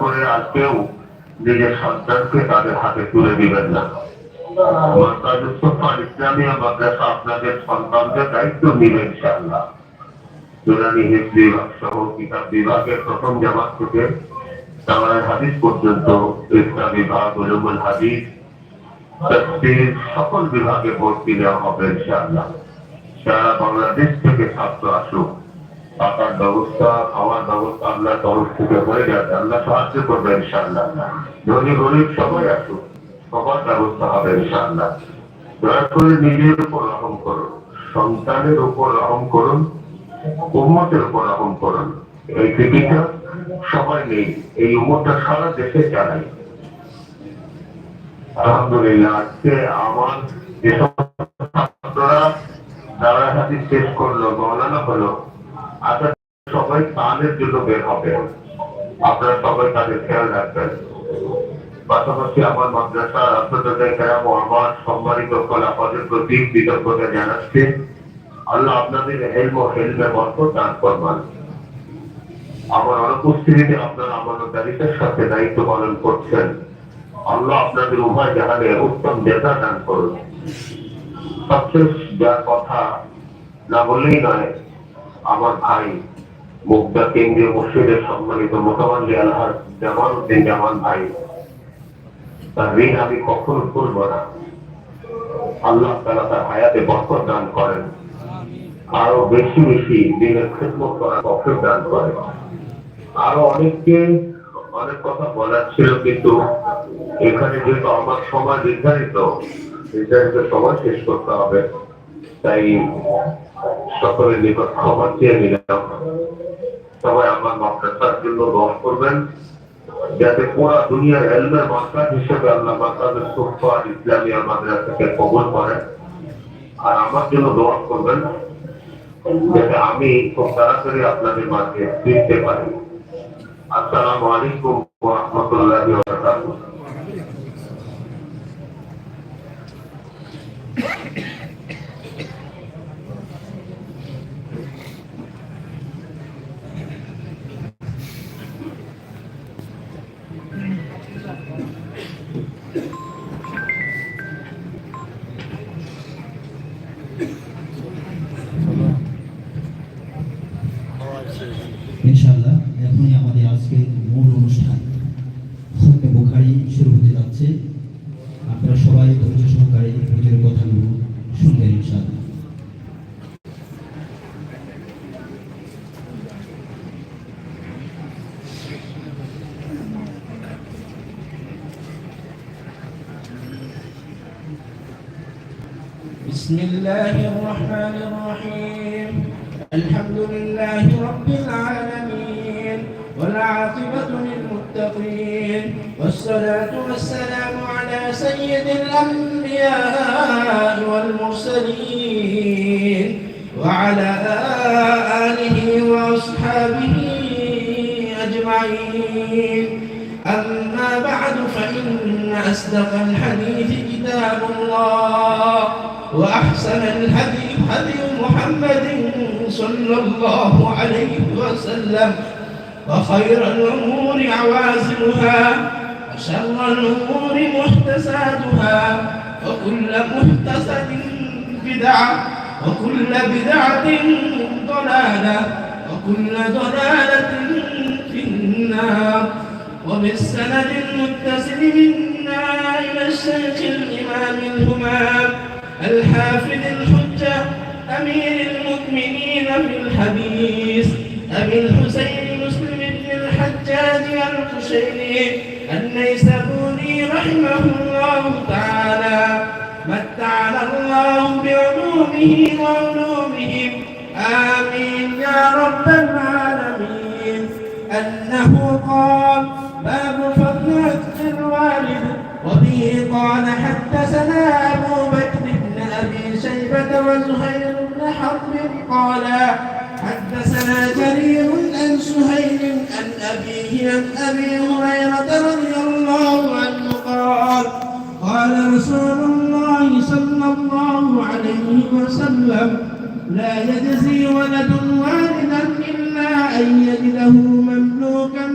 করে আর কেউ নিজের সন্তানকে তাদের হাতে তুলে দিবেন না। মাদ্রাসা মুস্তফা ইসলামিয়া মাদ্রাসা আপনাদের সন্তানদের দায়িত্ব নিবে ইনশাআল্লাহ। নুরানি হিফজ বিভাগ সহ কিতাব বিভাগের প্রথম জামাত থেকে তাওরাত হাদিস পর্যন্ত ইসলাম বিভাগ, উলুমুল হাদিস, তাফসীর সকল বিভাগে ভর্তি দেওয়া হবে ইনশাআল্লাহ। সারা বাংলাদেশ থেকে ছাত্র আসুক, থাকার ব্যবস্থা, খাওয়ার ব্যবস্থা আল্লাহর তরফ থেকে হয়ে যাবে। আল্লাহ সাহায্য করবে ইনশাআল্লাহ। ধনী গরিব সবাই আসুক, সবার ব্যবস্থা হবে ইনশাআল্লাহ। দয়া করে নিজের উপর রহম করুন, সন্তানের উপর রহম করুন, উম্মতের উপর রহম করুন। এই কৃতিটা সবাই নেই, এই উম্মতটা সারা দেশে চালাই। আলহামদুলিল্লাহ, আজকে আমার যেসব ছাত্ররা দাওরাত হাদিস শেষ করলো, মওলানা হলো, আচ্ছা সবাই তাদের জন্য বের হবে। আপনারা সবাই তাদের খেয়াল রাখবেন। পাশাপাশি আমার মাদ্রাসার আন্তর্জাতিক কেরাম ও আমার সম্মানিত খোলাফাদের প্রতি কৃতজ্ঞতা জানাচ্ছি। আল্লাহ আপনাদের ইলম ও হিলমে বরকত দান ফরমান। আমার অনুপস্থিতিতে আপনারা আমানতদারিতার সাথে দায়িত্ব পালন করছেন। আল্লাহ আপনাদের উভয় জাহানে উত্তম জাযা দান করুন। সবশেষ যার কথা না বললেই নয়, আমার ভাই মুগদা কেন্দ্রীয় মসজিদের সম্মানিত মোতাবাল্লি আলহাজ জামাল উদ্দিন জামান ভাই, তার ঋণ আমি কখনো ভুলব না। আল্লাহ তাআলা তার হায়াতে বরকত দান করেন, আরো বেশি বেশি দিনের খিদমত করার তৌফিক দান করেন। আরো অনেককে অনেক কথা বলার ছিল, কিন্তু এখানে যেহেতু আমার সময় নির্ধারিত সময় শেষ করতে হবে, তাই সকলের নিকট ক্ষমা চেয়ে নিলাম। সবাই আমার মাদ্রাসার জন্য দোয়া করবেন, যাতে পুরা দুনিয়ার ইলমের মাদ্রাসা হিসেবে আল্লাহ মাদ্রাসা মুস্তফা ইসলামিয়া মাদ্রাসাকে কবুল করেন। আর আমার জন্য দোয়া করবেন যাতে আমি খুব তাড়াতাড়ি আপনাদের মাঝে ফিরতে পারি। আসসালামু আলাইকুম ওয়া রাহমাতুল্লাহি ওয়া বারাকাতুহু। ইনশাআল্লাহ এখনই আমাদের আজকের মূল অনুষ্ঠান খুতবে বুখারী শুরু হতে যাচ্ছে। আপনারা সবাই ধৈর্য সহকারে হুজুরের কথাগুলো শুনবেন ইনশাআল্লাহ। বিসমিল্লাহির রহমানির রহিম। الحمد لله رب العالمين والعاقبة للمتقين والصلاة والسلام على سيد الأنبياء والمرسلين وعلى آله وأصحابه أجمعين. أما بعد فإن أصدق الحديث كتاب الله وأحسن الهدي هدي محمد صلى الله عليه وسلم وخير الأمور عوازمها وشر الأمور محدثاتها وكل محدثة بدعة وكل بدعة ضلالة وكل ضلالة في النار. وبالسند المتصل منا إلى الشيخ الإمام الهمام الحافظ الحجة أمير المؤمنين في الحديث أبي الحسين مسلم بن الحجاج القشيري النيسابوري رحمه الله تعالى، متعنا الله بعلومه وعلومهم آمين يا رب العالمين. أنه قال: باب فضل عتق الوالد. وبه قال: حدثنا أبو بكر بن أبي شيبة وزهير بن حرب قال: حدثنا جرير عن سهيل عن أبيه عن أبي هريرة رضي الله عنه قال: قال رسول الله صلى الله عليه وسلم: لا يجزي ولد والدا إلا أن يجده مملوكا